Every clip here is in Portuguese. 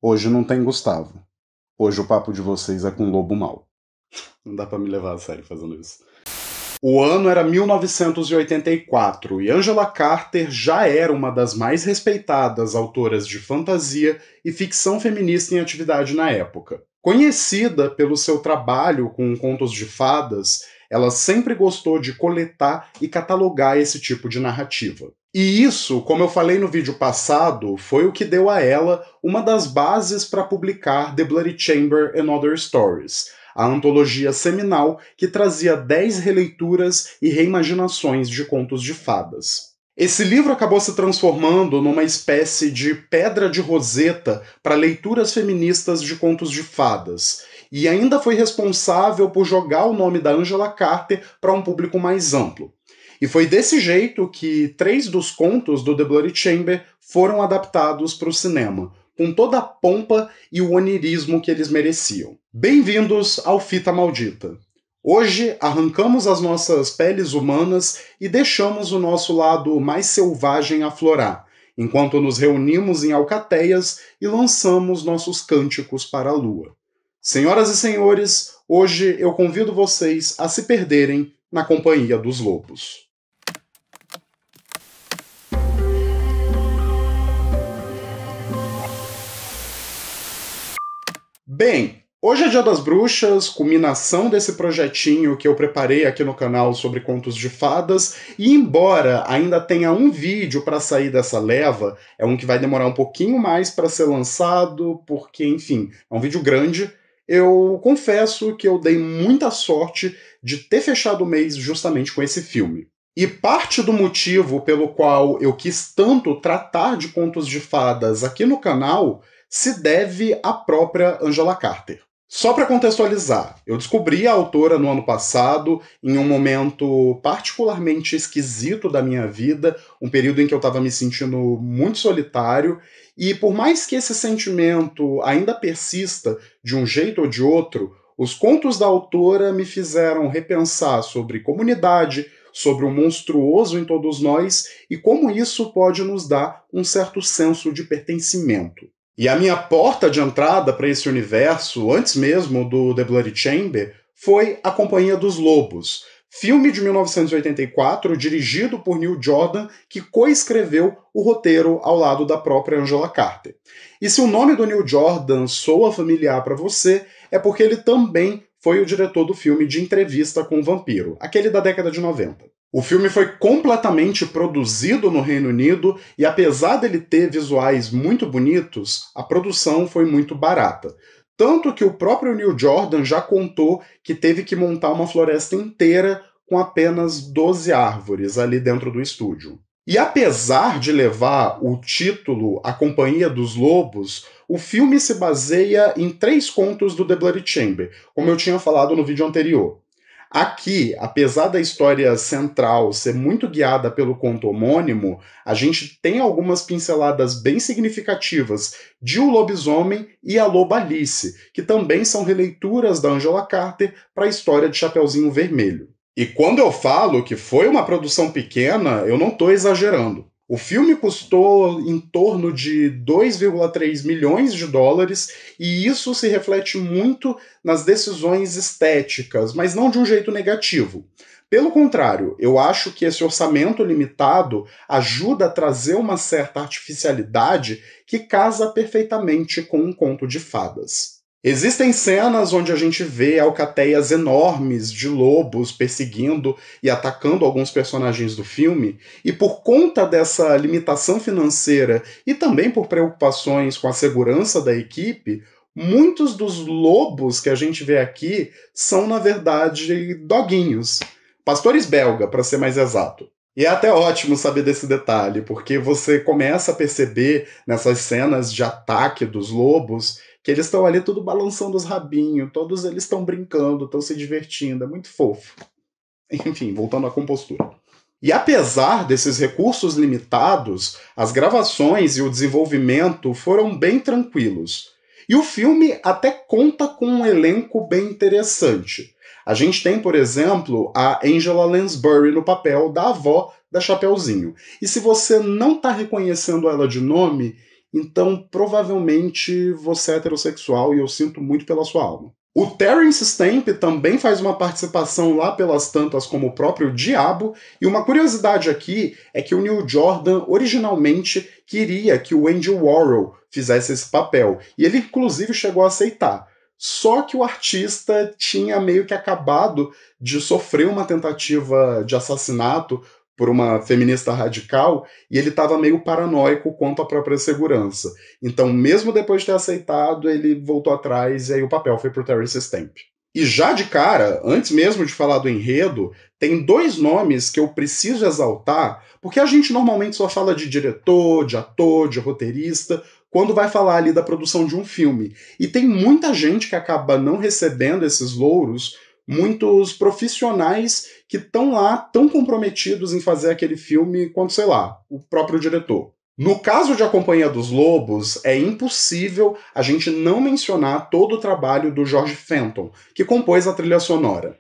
Hoje não tem Gustavo. Hoje o papo de vocês é com o Lobo Mal. Não dá pra me levar a sério fazendo isso. O ano era 1984 e Angela Carter já era uma das mais respeitadas autoras de fantasia e ficção feminista em atividade na época. Conhecida pelo seu trabalho com contos de fadas, ela sempre gostou de coletar e catalogar esse tipo de narrativa. E isso, como eu falei no vídeo passado, foi o que deu a ela uma das bases para publicar The Bloody Chamber and Other Stories, a antologia seminal que trazia 10 releituras e reimaginações de contos de fadas. Esse livro acabou se transformando numa espécie de pedra de roseta para leituras feministas de contos de fadas, e ainda foi responsável por jogar o nome da Angela Carter para um público mais amplo. E foi desse jeito que 3 dos contos do The Bloody Chamber foram adaptados para o cinema, com toda a pompa e o onirismo que eles mereciam. Bem-vindos ao Fita Maldita. Hoje arrancamos as nossas peles humanas e deixamos o nosso lado mais selvagem aflorar, enquanto nos reunimos em alcateias e lançamos nossos cânticos para a lua. Senhoras e senhores, hoje eu convido vocês a se perderem na companhia dos lobos. Bem, hoje é Dia das Bruxas, culminação desse projetinho que eu preparei aqui no canal sobre contos de fadas, e embora ainda tenha um vídeo para sair dessa leva, é um que vai demorar um pouquinho mais para ser lançado, porque, enfim, é um vídeo grande, eu confesso que eu dei muita sorte de ter fechado o mês justamente com esse filme. E parte do motivo pelo qual eu quis tanto tratar de contos de fadas aqui no canal se deve à própria Angela Carter. Só para contextualizar, eu descobri a autora no ano passado, em um momento particularmente esquisito da minha vida, um período em que eu estava me sentindo muito solitário, e por mais que esse sentimento ainda persista de um jeito ou de outro, os contos da autora me fizeram repensar sobre comunidade, sobre o monstruoso em todos nós e como isso pode nos dar um certo senso de pertencimento. E a minha porta de entrada para esse universo, antes mesmo do The Bloody Chamber, foi A Companhia dos Lobos, filme de 1984 dirigido por Neil Jordan, que coescreveu o roteiro ao lado da própria Angela Carter. E se o nome do Neil Jordan soa familiar para você, é porque ele também foi o diretor do filme De Entrevista com o Vampiro, aquele da década de 90. O filme foi completamente produzido no Reino Unido e, apesar dele ter visuais muito bonitos, a produção foi muito barata. Tanto que o próprio Neil Jordan já contou que teve que montar uma floresta inteira com apenas 12 árvores ali dentro do estúdio. E apesar de levar o título A Companhia dos Lobos, o filme se baseia em 3 contos do The Bloody Chamber, como eu tinha falado no vídeo anterior. Aqui, apesar da história central ser muito guiada pelo conto homônimo, a gente tem algumas pinceladas bem significativas de O Lobisomem e a Loba Alice, que também são releituras da Angela Carter para a história de Chapeuzinho Vermelho. E quando eu falo que foi uma produção pequena, eu não estou exagerando. O filme custou em torno de 2,3 milhões de dólares e isso se reflete muito nas decisões estéticas, mas não de um jeito negativo. Pelo contrário, eu acho que esse orçamento limitado ajuda a trazer uma certa artificialidade que casa perfeitamente com um conto de fadas. Existem cenas onde a gente vê alcateias enormes de lobos perseguindo e atacando alguns personagens do filme, e por conta dessa limitação financeira e também por preocupações com a segurança da equipe, muitos dos lobos que a gente vê aqui são, na verdade, doguinhos. Pastores belga, para ser mais exato. E é até ótimo saber desse detalhe, porque você começa a perceber nessas cenas de ataque dos lobos que eles estão ali tudo balançando os rabinhos, todos eles estão brincando, estão se divertindo, é muito fofo. Enfim, voltando à compostura. E apesar desses recursos limitados, as gravações e o desenvolvimento foram bem tranquilos. E o filme até conta com um elenco bem interessante. A gente tem, por exemplo, a Angela Lansbury no papel da avó da Chapeuzinho. E se você não está reconhecendo ela de nome, então provavelmente você é heterossexual e eu sinto muito pela sua alma. O Terence Stamp também faz uma participação lá pelas tantas como o próprio Diabo, e uma curiosidade aqui é que o Neil Jordan originalmente queria que o Andy Warhol fizesse esse papel, e ele inclusive chegou a aceitar. Só que o artista tinha meio que acabado de sofrer uma tentativa de assassinato por uma feminista radical, e ele estava meio paranoico quanto à própria segurança. Então, mesmo depois de ter aceitado, ele voltou atrás e aí o papel foi pro Terence Stamp. E já de cara, antes mesmo de falar do enredo, tem dois nomes que eu preciso exaltar, porque a gente normalmente só fala de diretor, de ator, de roteirista, quando vai falar ali da produção de um filme. E tem muita gente que acaba não recebendo esses louros, muitos profissionais que estão lá tão comprometidos em fazer aquele filme quanto, sei lá, o próprio diretor. No caso de A Companhia dos Lobos, é impossível a gente não mencionar todo o trabalho do George Fenton, que compôs a trilha sonora.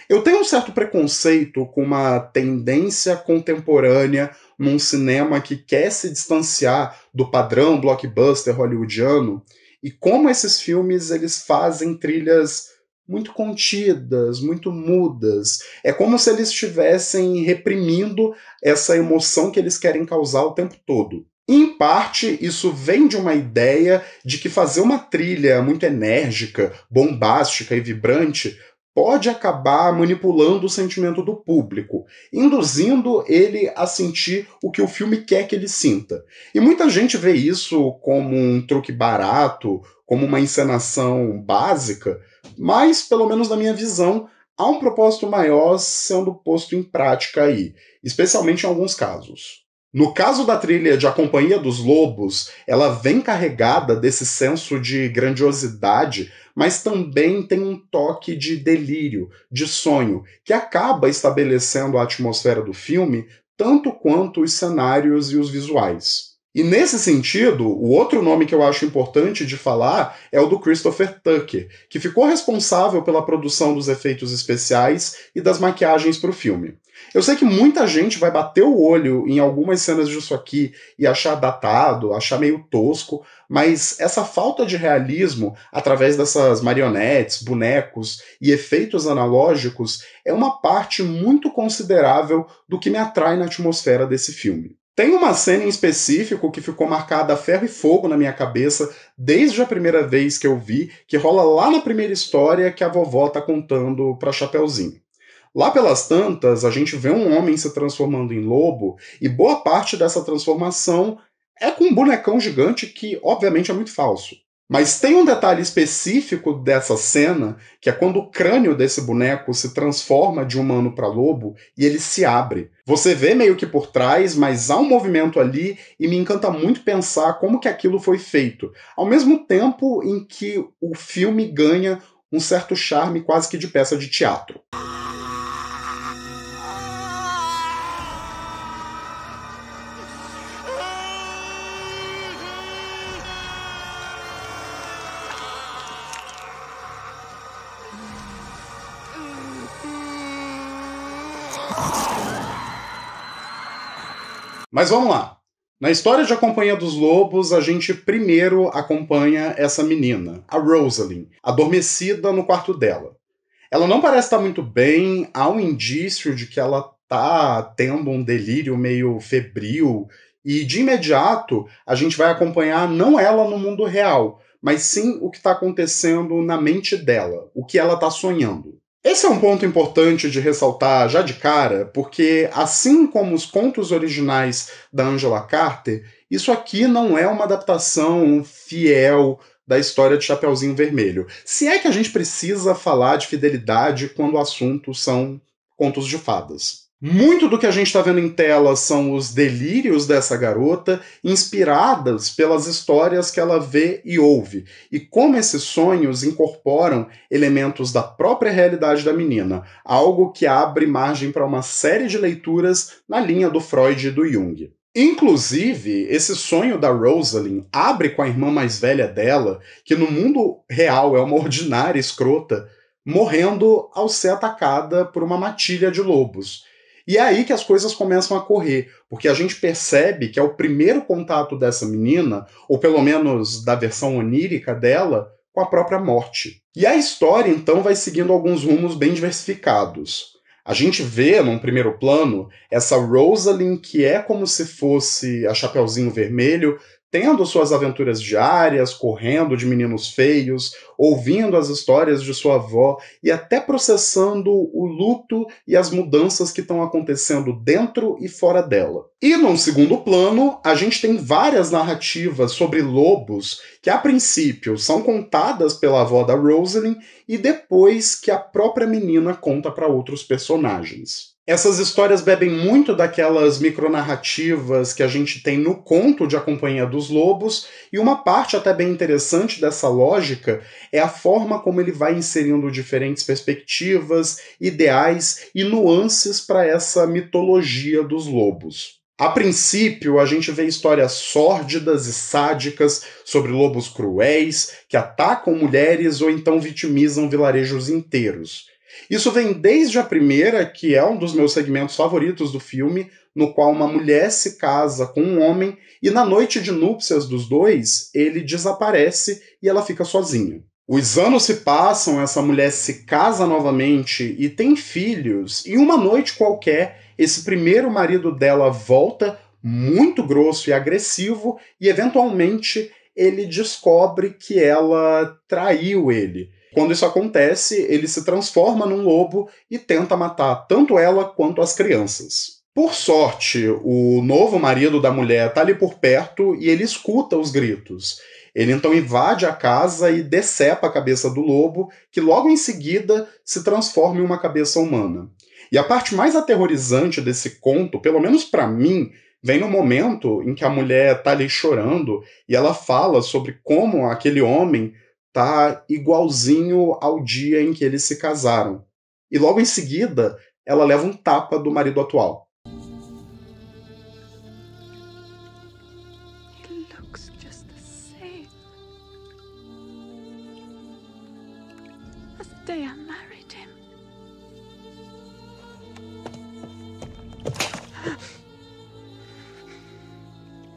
Eu tenho um certo preconceito com uma tendência contemporânea num cinema que quer se distanciar do padrão blockbuster hollywoodiano e como esses filmes eles fazem trilhas muito contidas, muito mudas. É como se eles estivessem reprimindo essa emoção que eles querem causar o tempo todo. Em parte, isso vem de uma ideia de que fazer uma trilha muito enérgica, bombástica e vibrante pode acabar manipulando o sentimento do público, induzindo ele a sentir o que o filme quer que ele sinta. E muita gente vê isso como um truque barato, como uma encenação básica, mas, pelo menos na minha visão, há um propósito maior sendo posto em prática aí, especialmente em alguns casos. No caso da trilha de A Companhia dos Lobos, ela vem carregada desse senso de grandiosidade, mas também tem um toque de delírio, de sonho, que acaba estabelecendo a atmosfera do filme tanto quanto os cenários e os visuais. E nesse sentido, o outro nome que eu acho importante de falar é o do Christopher Tucker, que ficou responsável pela produção dos efeitos especiais e das maquiagens para o filme. Eu sei que muita gente vai bater o olho em algumas cenas disso aqui e achar datado, achar meio tosco, mas essa falta de realismo através dessas marionetes, bonecos e efeitos analógicos é uma parte muito considerável do que me atrai na atmosfera desse filme. Tem uma cena em específico que ficou marcada a ferro e fogo na minha cabeça desde a primeira vez que eu vi, que rola lá na primeira história que a vovó tá contando pra Chapeuzinho. Lá pelas tantas, a gente vê um homem se transformando em lobo, e boa parte dessa transformação é com um bonecão gigante que, obviamente, é muito falso. Mas tem um detalhe específico dessa cena, que é quando o crânio desse boneco se transforma de humano para lobo e ele se abre. Você vê meio que por trás, mas há um movimento ali e me encanta muito pensar como que aquilo foi feito, ao mesmo tempo em que o filme ganha um certo charme quase que de peça de teatro. Mas vamos lá. Na história de A Companhia dos Lobos, a gente primeiro acompanha essa menina, a Rosalind, adormecida no quarto dela. Ela não parece estar muito bem, há um indício de que ela está tendo um delírio meio febril, e de imediato a gente vai acompanhar não ela no mundo real, mas sim o que está acontecendo na mente dela, o que ela está sonhando. Esse é um ponto importante de ressaltar já de cara, porque assim como os contos originais da Angela Carter, isso aqui não é uma adaptação fiel da história de Chapeuzinho Vermelho. Se é que a gente precisa falar de fidelidade quando o assunto são contos de fadas. Muito do que a gente está vendo em tela são os delírios dessa garota, inspiradas pelas histórias que ela vê e ouve, e como esses sonhos incorporam elementos da própria realidade da menina, algo que abre margem para uma série de leituras na linha do Freud e do Jung. Inclusive, esse sonho da Rosalind abre com a irmã mais velha dela, que no mundo real é uma ordinária escrota, morrendo ao ser atacada por uma matilha de lobos. E é aí que as coisas começam a correr, porque a gente percebe que é o primeiro contato dessa menina, ou pelo menos da versão onírica dela, com a própria morte. E a história então vai seguindo alguns rumos bem diversificados. A gente vê, num primeiro plano, essa Rosalind que é como se fosse a Chapeuzinho Vermelho, tendo suas aventuras diárias, correndo de meninos feios, ouvindo as histórias de sua avó e até processando o luto e as mudanças que estão acontecendo dentro e fora dela. E num segundo plano, a gente tem várias narrativas sobre lobos que a princípio são contadas pela avó da Rosalind e depois que a própria menina conta para outros personagens. Essas histórias bebem muito daquelas micronarrativas que a gente tem no conto de A Companhia dos Lobos, e uma parte até bem interessante dessa lógica é a forma como ele vai inserindo diferentes perspectivas, ideais e nuances para essa mitologia dos lobos. A princípio, a gente vê histórias sórdidas e sádicas sobre lobos cruéis que atacam mulheres ou então vitimizam vilarejos inteiros. Isso vem desde a primeira, que é um dos meus segmentos favoritos do filme, no qual uma mulher se casa com um homem e na noite de núpcias dos dois, ele desaparece e ela fica sozinha. Os anos se passam, essa mulher se casa novamente e tem filhos, e uma noite qualquer, esse primeiro marido dela volta muito grosso e agressivo e eventualmente ele descobre que ela traiu ele. Quando isso acontece, ele se transforma num lobo e tenta matar tanto ela quanto as crianças. Por sorte, o novo marido da mulher tá ali por perto e ele escuta os gritos. Ele então invade a casa e decepa a cabeça do lobo, que logo em seguida se transforma em uma cabeça humana. E a parte mais aterrorizante desse conto, pelo menos para mim, vem no momento em que a mulher tá ali chorando e ela fala sobre como aquele homem tá igualzinho ao dia em que eles se casaram. E logo em seguida, ela leva um tapa do marido atual. He looks just the same as the day I married him.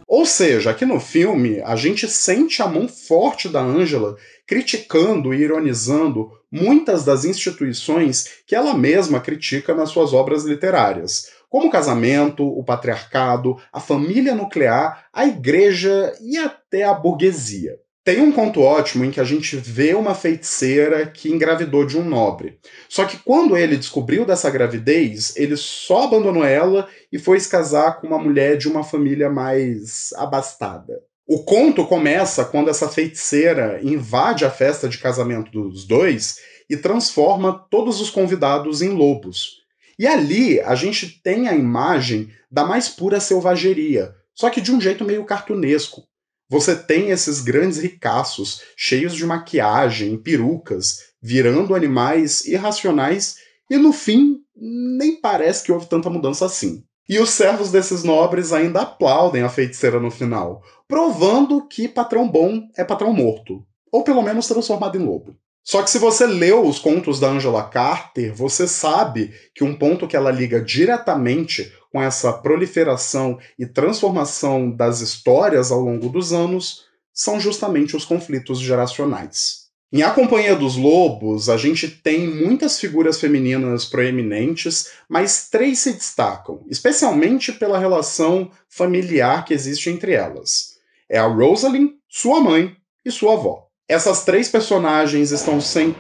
Ou seja, aqui no filme, a gente sente a mão forte da Angela criticando e ironizando muitas das instituições que ela mesma critica nas suas obras literárias, como o casamento, o patriarcado, a família nuclear, a igreja e até a burguesia. Tem um conto ótimo em que a gente vê uma feiticeira que engravidou de um nobre. Só que quando ele descobriu dessa gravidez, ele só abandonou ela e foi se casar com uma mulher de uma família mais abastada. O conto começa quando essa feiticeira invade a festa de casamento dos dois e transforma todos os convidados em lobos. E ali a gente tem a imagem da mais pura selvageria, só que de um jeito meio cartunesco. Você tem esses grandes ricaços, cheios de maquiagem e perucas, virando animais irracionais, e no fim, nem parece que houve tanta mudança assim. E os servos desses nobres ainda aplaudem a feiticeira no final, provando que patrão bom é patrão morto, ou pelo menos transformado em lobo. Só que se você leu os contos da Angela Carter, você sabe que um ponto que ela liga diretamente com essa proliferação e transformação das histórias ao longo dos anos são justamente os conflitos geracionais. Em A Companhia dos Lobos, a gente tem muitas figuras femininas proeminentes, mas três se destacam, especialmente pela relação familiar que existe entre elas. É a Rosalind, sua mãe e sua avó. Essas três personagens estão sempre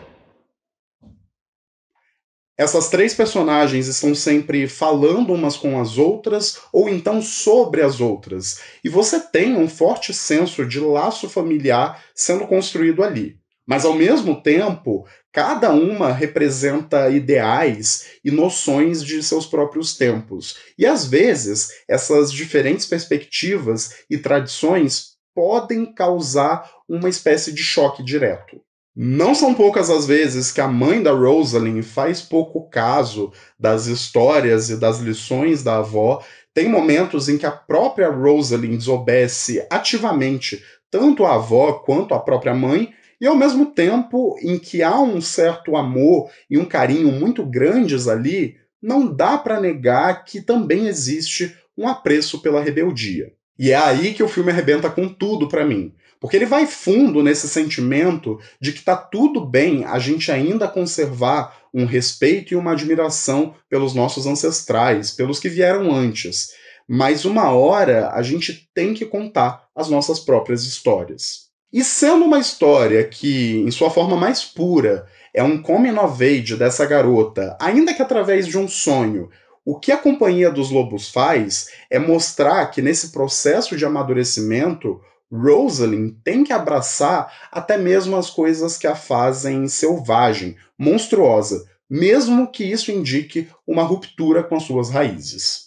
falando umas com as outras ou então sobre as outras. E você tem um forte senso de laço familiar sendo construído ali. Mas ao mesmo tempo, cada uma representa ideais e noções de seus próprios tempos. E às vezes, essas diferentes perspectivas e tradições podem causar uma espécie de choque direto. Não são poucas as vezes que a mãe da Rosalind faz pouco caso das histórias e das lições da avó. Tem momentos em que a própria Rosalind desobedece ativamente tanto a avó quanto a própria mãe, e ao mesmo tempo em que há um certo amor e um carinho muito grandes ali, não dá para negar que também existe um apreço pela rebeldia. E é aí que o filme arrebenta com tudo para mim. Porque ele vai fundo nesse sentimento de que tá tudo bem a gente ainda conservar um respeito e uma admiração pelos nossos ancestrais, pelos que vieram antes. Mas uma hora a gente tem que contar as nossas próprias histórias. E sendo uma história que, em sua forma mais pura, é um coming of age dessa garota, ainda que através de um sonho, o que a Companhia dos Lobos faz é mostrar que nesse processo de amadurecimento, Rosalind tem que abraçar até mesmo as coisas que a fazem selvagem, monstruosa, mesmo que isso indique uma ruptura com as suas raízes.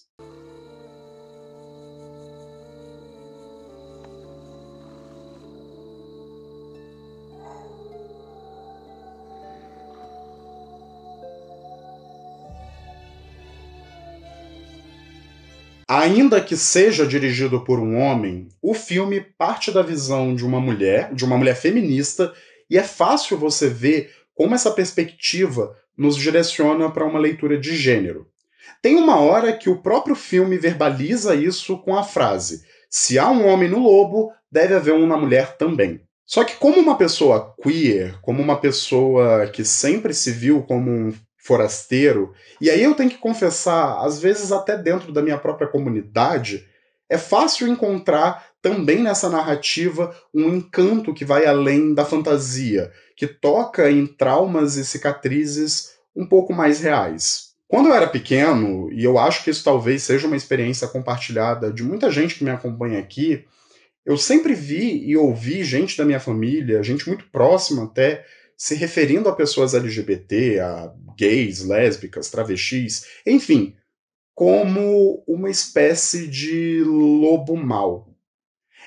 Ainda que seja dirigido por um homem, o filme parte da visão de uma mulher feminista, e é fácil você ver como essa perspectiva nos direciona para uma leitura de gênero. Tem uma hora que o próprio filme verbaliza isso com a frase: "Se há um homem no lobo, deve haver um na mulher também". Só que como uma pessoa queer, como uma pessoa que sempre se viu como um forasteiro, e aí eu tenho que confessar, às vezes até dentro da minha própria comunidade, é fácil encontrar também nessa narrativa um encanto que vai além da fantasia, que toca em traumas e cicatrizes um pouco mais reais. Quando eu era pequeno, e eu acho que isso talvez seja uma experiência compartilhada de muita gente que me acompanha aqui, eu sempre vi e ouvi gente da minha família, gente muito próxima até, se referindo a pessoas LGBT, a gays, lésbicas, travestis, enfim, como uma espécie de lobo mau.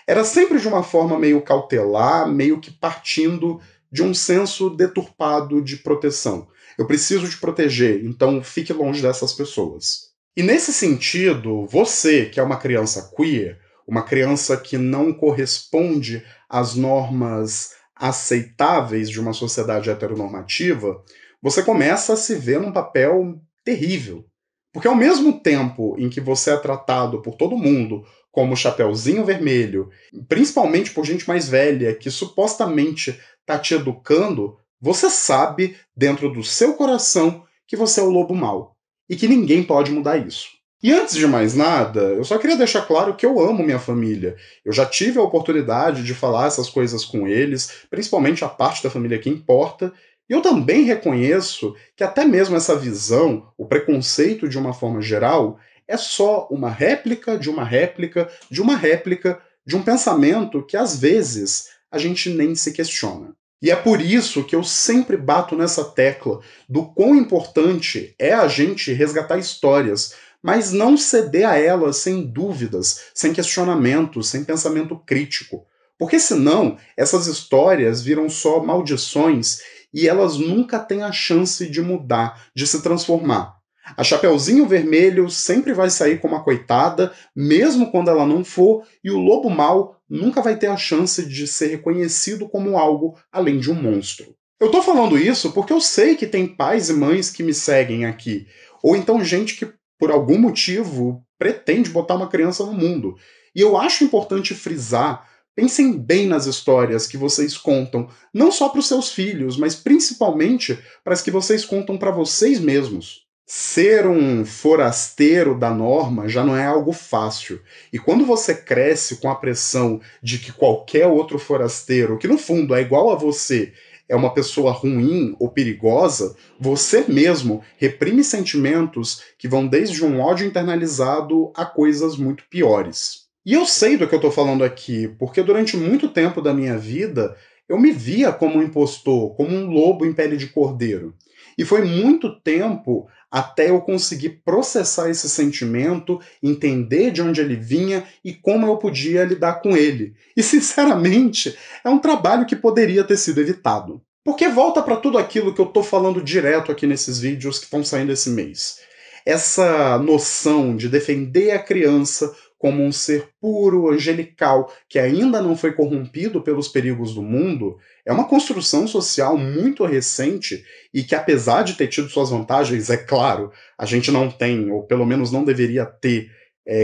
Era sempre de uma forma meio cautelar, meio que partindo de um senso deturpado de proteção. Eu preciso te proteger, então fique longe dessas pessoas. E nesse sentido, você, que é uma criança queer, uma criança que não corresponde às normas aceitáveis de uma sociedade heteronormativa, você começa a se ver num papel terrível. Porque ao mesmo tempo em que você é tratado por todo mundo como Chapeuzinho Vermelho, principalmente por gente mais velha que supostamente tá te educando, você sabe, dentro do seu coração, que você é o lobo mau. E que ninguém pode mudar isso. E antes de mais nada, eu só queria deixar claro que eu amo minha família. Eu já tive a oportunidade de falar essas coisas com eles, principalmente a parte da família que importa, e eu também reconheço que até mesmo essa visão, o preconceito de uma forma geral, é só uma réplica de uma réplica de uma réplica de um pensamento que às vezes a gente nem se questiona. E é por isso que eu sempre bato nessa tecla do quão importante é a gente resgatar histórias, mas não ceder a elas sem dúvidas, sem questionamentos, sem pensamento crítico. Porque senão essas histórias viram só maldições e elas nunca têm a chance de mudar, de se transformar. A Chapeuzinho Vermelho sempre vai sair como a coitada, mesmo quando ela não for, e o lobo mau nunca vai ter a chance de ser reconhecido como algo além de um monstro. Eu tô falando isso porque eu sei que tem pais e mães que me seguem aqui, ou então gente que, por algum motivo, pretende botar uma criança no mundo. E eu acho importante frisar: pensem bem nas histórias que vocês contam, não só para os seus filhos, mas principalmente para as que vocês contam para vocês mesmos. Ser um forasteiro da norma já não é algo fácil. E quando você cresce com a pressão de que qualquer outro forasteiro, que no fundo é igual a você, é uma pessoa ruim ou perigosa, você mesmo reprime sentimentos que vão desde um ódio internalizado a coisas muito piores. E eu sei do que eu tô falando aqui, porque durante muito tempo da minha vida eu me via como um impostor, como um lobo em pele de cordeiro. E foi muito tempo até eu conseguir processar esse sentimento, entender de onde ele vinha e como eu podia lidar com ele. E, sinceramente, é um trabalho que poderia ter sido evitado. Porque volta para tudo aquilo que eu tô falando direto aqui nesses vídeos que estão saindo esse mês. Essa noção de defender a criança como um ser puro, angelical, que ainda não foi corrompido pelos perigos do mundo, é uma construção social muito recente e que, apesar de ter tido suas vantagens, é claro, a gente não tem, ou pelo menos não deveria ter,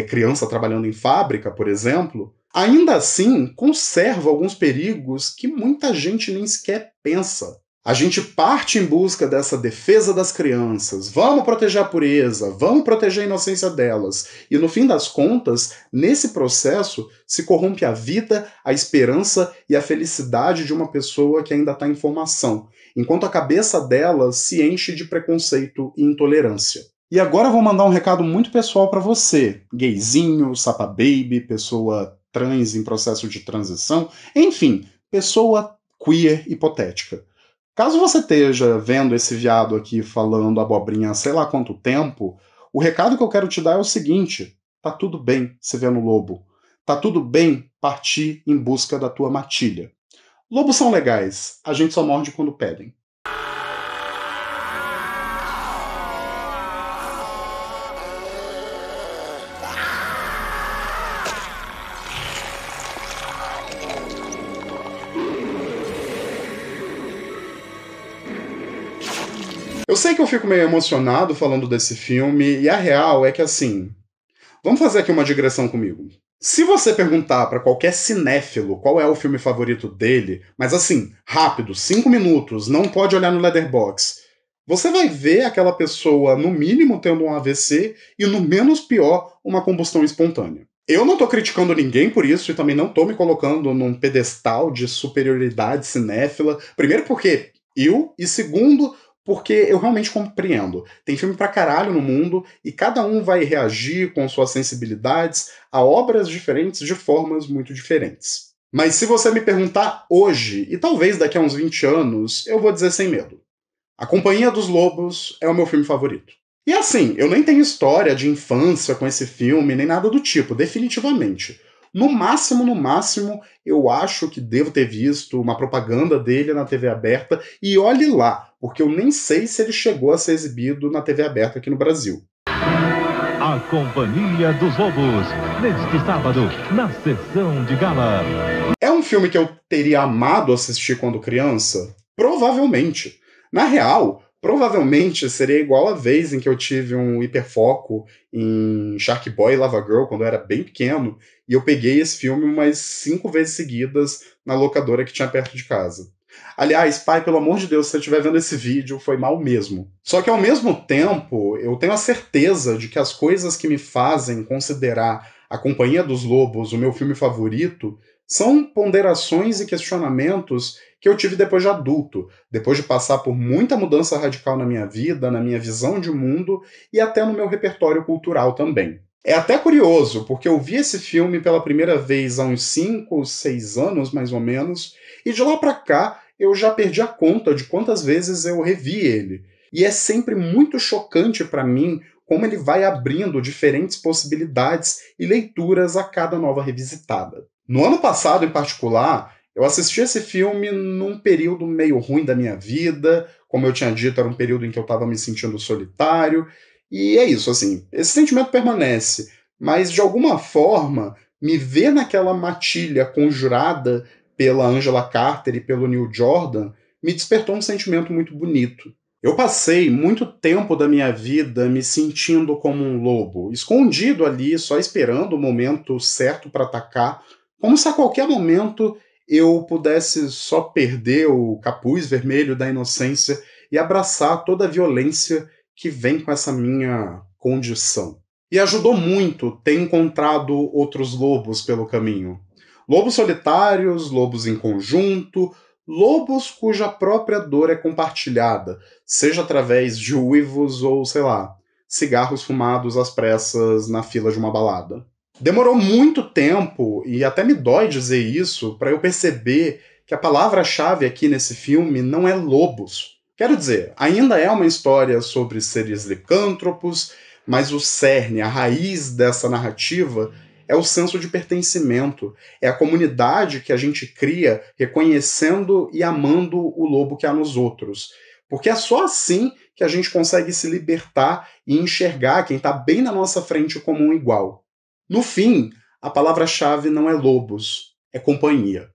criança trabalhando em fábrica, por exemplo, ainda assim conserva alguns perigos que muita gente nem sequer pensa. A gente parte em busca dessa defesa das crianças, vamos proteger a pureza, vamos proteger a inocência delas. E no fim das contas, nesse processo, se corrompe a vida, a esperança e a felicidade de uma pessoa que ainda está em formação, enquanto a cabeça dela se enche de preconceito e intolerância. E agora eu vou mandar um recado muito pessoal para você, gayzinho, sapa baby, pessoa trans em processo de transição, enfim, pessoa queer hipotética. Caso você esteja vendo esse viado aqui falando abobrinha há sei lá quanto tempo, o recado que eu quero te dar é o seguinte: tá tudo bem se ver no lobo. Tá tudo bem partir em busca da tua matilha. Lobos são legais, a gente só morde quando pedem. Eu sei que eu fico meio emocionado falando desse filme, e a real é que assim, vamos fazer aqui uma digressão comigo. Se você perguntar pra qualquer cinéfilo qual é o filme favorito dele, mas assim, rápido, 5 minutos, não pode olhar no Letterboxd, você vai ver aquela pessoa, no mínimo, tendo um AVC e, no menos pior, uma combustão espontânea. Eu não tô criticando ninguém por isso e também não tô me colocando num pedestal de superioridade cinéfila. Primeiro porque e segundo porque eu realmente compreendo. Tem filme pra caralho no mundo e cada um vai reagir com suas sensibilidades a obras diferentes de formas muito diferentes. Mas se você me perguntar hoje, e talvez daqui a uns 20 anos, eu vou dizer sem medo. A Companhia dos Lobos é o meu filme favorito. E assim, eu nem tenho história de infância com esse filme, nem nada do tipo, definitivamente. No máximo, eu acho que devo ter visto uma propaganda dele na TV aberta, e olhe lá, porque eu nem sei se ele chegou a ser exibido na TV aberta aqui no Brasil. A Companhia dos Lobos, neste sábado, na sessão de gala. É um filme que eu teria amado assistir quando criança? Provavelmente. Na real, provavelmente seria igual a vez em que eu tive um hiperfoco em Shark Boy e Lava Girl quando eu era bem pequeno, e eu peguei esse filme umas 5 vezes seguidas na locadora que tinha perto de casa. Aliás, pai, pelo amor de Deus, se você estiver vendo esse vídeo, foi mal mesmo. Só que ao mesmo tempo, eu tenho a certeza de que as coisas que me fazem considerar A Companhia dos Lobos o meu filme favorito são ponderações e questionamentos que eu tive depois de adulto, depois de passar por muita mudança radical na minha vida, na minha visão de mundo e até no meu repertório cultural também. É até curioso, porque eu vi esse filme pela primeira vez há uns 5, 6 anos, mais ou menos, e de lá pra cá eu já perdi a conta de quantas vezes eu revi ele. E é sempre muito chocante pra mim como ele vai abrindo diferentes possibilidades e leituras a cada nova revisitada. No ano passado, em particular, eu assisti esse filme num período meio ruim da minha vida, como eu tinha dito, era um período em que eu estava me sentindo solitário, e é isso, assim, esse sentimento permanece, mas de alguma forma, me ver naquela matilha conjurada pela Angela Carter e pelo Neil Jordan me despertou um sentimento muito bonito. Eu passei muito tempo da minha vida me sentindo como um lobo, escondido ali, só esperando o momento certo para atacar, como se a qualquer momento eu pudesse só perder o capuz vermelho da inocência e abraçar toda a violência que vem com essa minha condição. E ajudou muito ter encontrado outros lobos pelo caminho. Lobos solitários, lobos em conjunto, lobos cuja própria dor é compartilhada, seja através de uivos ou, sei lá, cigarros fumados às pressas na fila de uma balada. Demorou muito tempo, e até me dói dizer isso, para eu perceber que a palavra-chave aqui nesse filme não é lobos. Quero dizer, ainda é uma história sobre seres licântropos, mas o cerne, a raiz dessa narrativa é o senso de pertencimento, é a comunidade que a gente cria reconhecendo e amando o lobo que há nos outros. Porque é só assim que a gente consegue se libertar e enxergar quem está bem na nossa frente como um igual. No fim, a palavra-chave não é lobos, é companhia.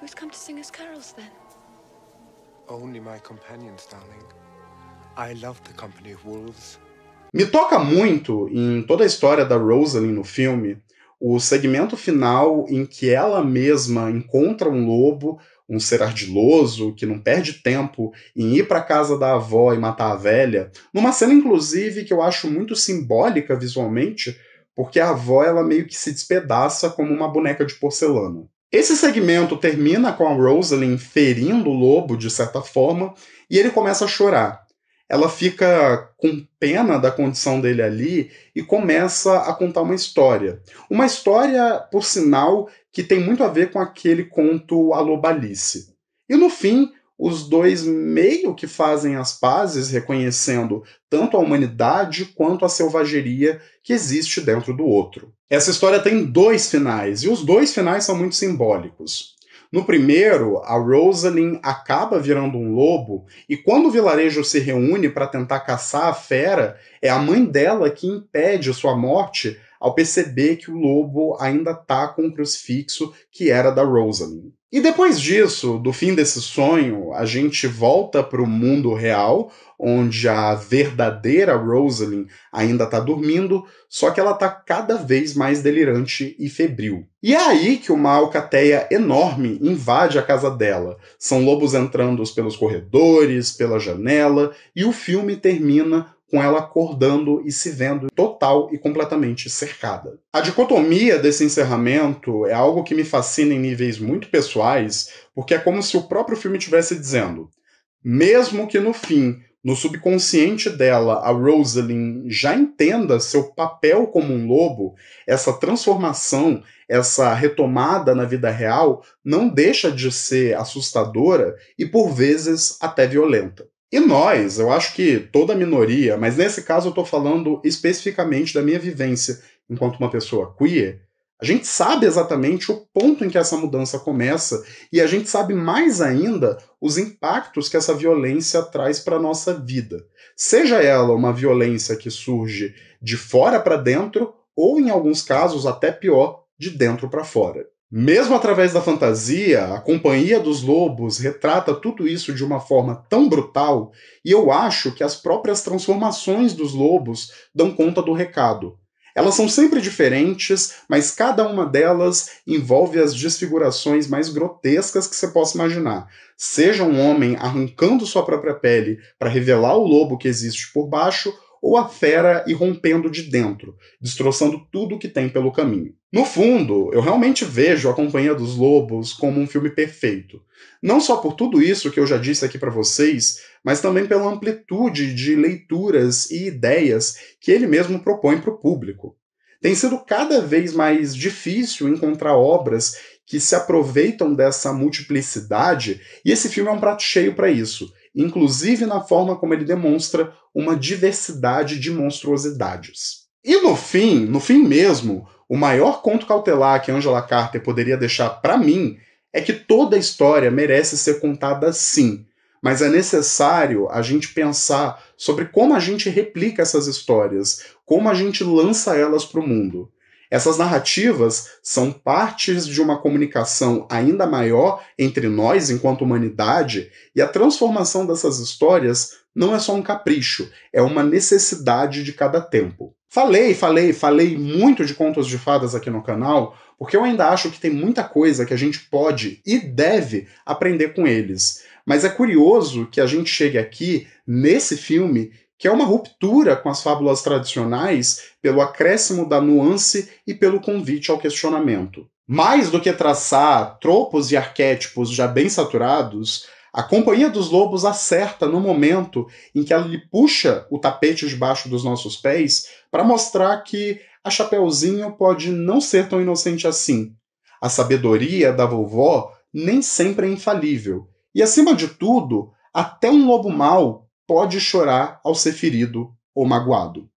Who's come to sing us carols then? Only my companions, darling. I love the company of wolves. Me toca muito, em toda a história da Rosalind no filme, o segmento final em que ela mesma encontra um lobo, um ser ardiloso, que não perde tempo em ir para casa da avó e matar a velha, numa cena, inclusive, que eu acho muito simbólica visualmente, porque a avó ela meio que se despedaça como uma boneca de porcelana. Esse segmento termina com a Rosalind ferindo o lobo, de certa forma, e ele começa a chorar. Ela fica com pena da condição dele ali e começa a contar uma história. Uma história, por sinal, que tem muito a ver com aquele conto A Lobalice. E no fim, os dois meio que fazem as pazes, reconhecendo tanto a humanidade quanto a selvageria que existe dentro do outro. Essa história tem 2 finais, e os 2 finais são muito simbólicos. No primeiro, a Rosalind acaba virando um lobo, e quando o vilarejo se reúne para tentar caçar a fera, é a mãe dela que impede sua morte ao perceber que o lobo ainda tá com o crucifixo que era da Rosalind. E depois disso, do fim desse sonho, a gente volta para o mundo real, onde a verdadeira Rosalind ainda está dormindo, só que ela está cada vez mais delirante e febril. E é aí que uma alcateia enorme invade a casa dela. São lobos entrando pelos corredores, pela janela, e o filme termina com ela acordando e se vendo total e completamente cercada. A dicotomia desse encerramento é algo que me fascina em níveis muito pessoais, porque é como se o próprio filme estivesse dizendo: mesmo que no fim, no subconsciente dela, a Rosalind já entenda seu papel como um lobo, essa transformação, essa retomada na vida real, não deixa de ser assustadora e, por vezes, até violenta. E nós, eu acho que toda a minoria, mas nesse caso eu estou falando especificamente da minha vivência enquanto uma pessoa queer, a gente sabe exatamente o ponto em que essa mudança começa e a gente sabe mais ainda os impactos que essa violência traz para a nossa vida. Seja ela uma violência que surge de fora para dentro ou, em alguns casos, até pior, de dentro para fora. Mesmo através da fantasia, a Companhia dos Lobos retrata tudo isso de uma forma tão brutal, e eu acho que as próprias transformações dos lobos dão conta do recado. Elas são sempre diferentes, mas cada uma delas envolve as desfigurações mais grotescas que você possa imaginar. Seja um homem arrancando sua própria pele para revelar o lobo que existe por baixo, ou a fera irrompendo de dentro, destroçando tudo que tem pelo caminho. No fundo, eu realmente vejo A Companhia dos Lobos como um filme perfeito. Não só por tudo isso que eu já disse aqui para vocês, mas também pela amplitude de leituras e ideias que ele mesmo propõe para o público. Tem sido cada vez mais difícil encontrar obras que se aproveitam dessa multiplicidade, e esse filme é um prato cheio para isso, inclusive na forma como ele demonstra uma diversidade de monstruosidades. E no fim mesmo, o maior conto cautelar que Angela Carter poderia deixar para mim é que toda a história merece ser contada sim, mas é necessário a gente pensar sobre como a gente replica essas histórias, como a gente lança elas para o mundo. Essas narrativas são partes de uma comunicação ainda maior entre nós enquanto humanidade, e a transformação dessas histórias não é só um capricho, é uma necessidade de cada tempo. Falei muito de contos de fadas aqui no canal, porque eu ainda acho que tem muita coisa que a gente pode e deve aprender com eles. Mas é curioso que a gente chegue aqui, nesse filme, que é uma ruptura com as fábulas tradicionais pelo acréscimo da nuance e pelo convite ao questionamento. Mais do que traçar tropos e arquétipos já bem saturados, a Companhia dos Lobos acerta no momento em que ela lhe puxa o tapete debaixo dos nossos pés para mostrar que a Chapeuzinho pode não ser tão inocente assim. A sabedoria da vovó nem sempre é infalível. E, acima de tudo, até um lobo mau pode chorar ao ser ferido ou magoado.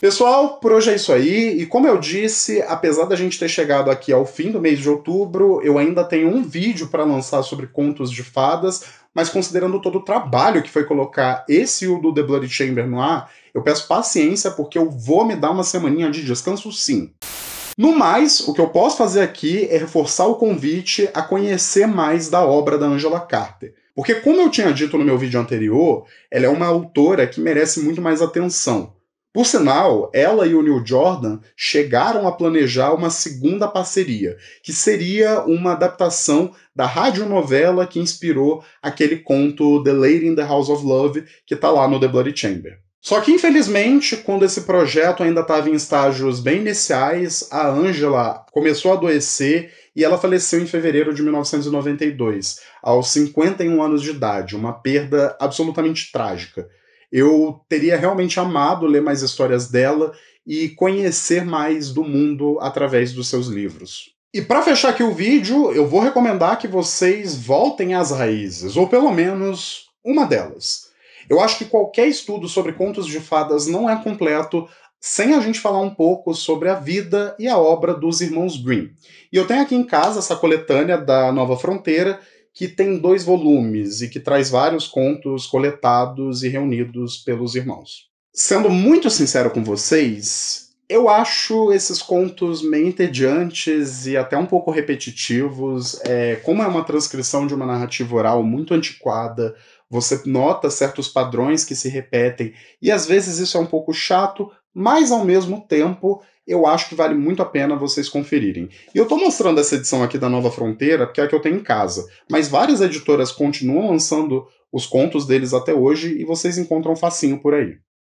Pessoal, por hoje é isso aí, e como eu disse, apesar da gente ter chegado aqui ao fim do mês de outubro, eu ainda tenho um vídeo para lançar sobre contos de fadas, mas considerando todo o trabalho que foi colocar esse e o do The Bloody Chamber no ar, Eu peço paciência porque eu vou me dar uma semaninha de descanso sim. No mais, o que eu posso fazer aqui é reforçar o convite a conhecer mais da obra da Angela Carter. Porque, como eu tinha dito no meu vídeo anterior, ela é uma autora que merece muito mais atenção. Por sinal, ela e o Neil Jordan chegaram a planejar uma segunda parceria, que seria uma adaptação da radionovela que inspirou aquele conto The Lady in the House of Love, que está lá no The Bloody Chamber. Só que, infelizmente, quando esse projeto ainda estava em estágios bem iniciais, a Angela começou a adoecer e ela faleceu em fevereiro de 1992, aos 51 anos de idade, uma perda absolutamente trágica. Eu teria realmente amado ler mais histórias dela e conhecer mais do mundo através dos seus livros. E para fechar aqui o vídeo, eu vou recomendar que vocês voltem às raízes, ou pelo menos uma delas. Eu acho que qualquer estudo sobre contos de fadas não é completo sem a gente falar um pouco sobre a vida e a obra dos irmãos Grimm. E eu tenho aqui em casa essa coletânea da Nova Fronteira, que tem 2 volumes e que traz vários contos coletados e reunidos pelos irmãos. Sendo muito sincero com vocês, eu acho esses contos meio entediantes e até um pouco repetitivos. Como é uma transcrição de uma narrativa oral muito antiquada, você nota certos padrões que se repetem, e às vezes isso é um pouco chato, mas ao mesmo tempo eu acho que vale muito a pena vocês conferirem. E eu estou mostrando essa edição aqui da Nova Fronteira, porque é a que eu tenho em casa, mas várias editoras continuam lançando os contos deles até hoje, e vocês encontram facinho por aí.